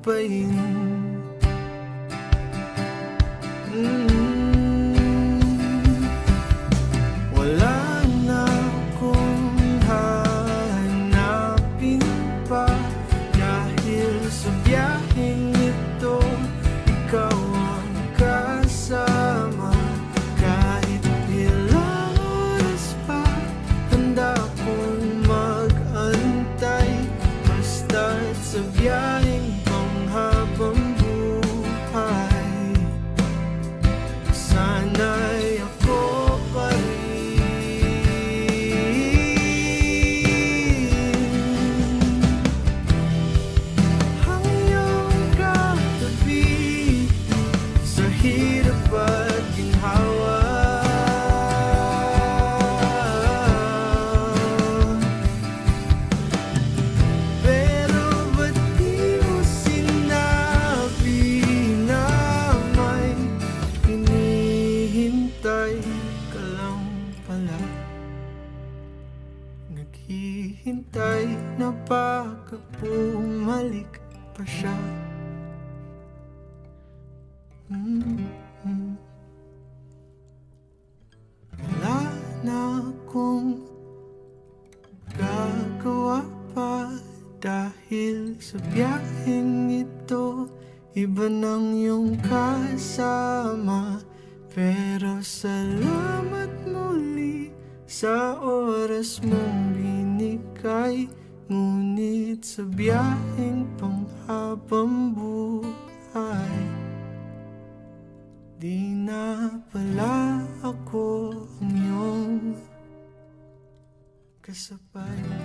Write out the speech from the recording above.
lupain. Wala na akong hahanapin pa, dahil sa biyaheng ito ikaw ang kasama. Kahit ilang oras pa, handa akong mag-antay, basta't sa biyaheng panghabang buhay. Sana'y ako pa rin ang iyong katabi sa hirap at ginhawa. Pero ba't di mo sinabi na may hinihintay ka lang pala? Naghihintay na baka bumalik pa siya. Wala na akong gagawa pa, dahil sa biyaheng ito iba nang iyong kasama. Pero salamat muli sa oras mong binigay, ngunit sa biyaheng panghabang buhay, di na pala ako ang iyong kasabay.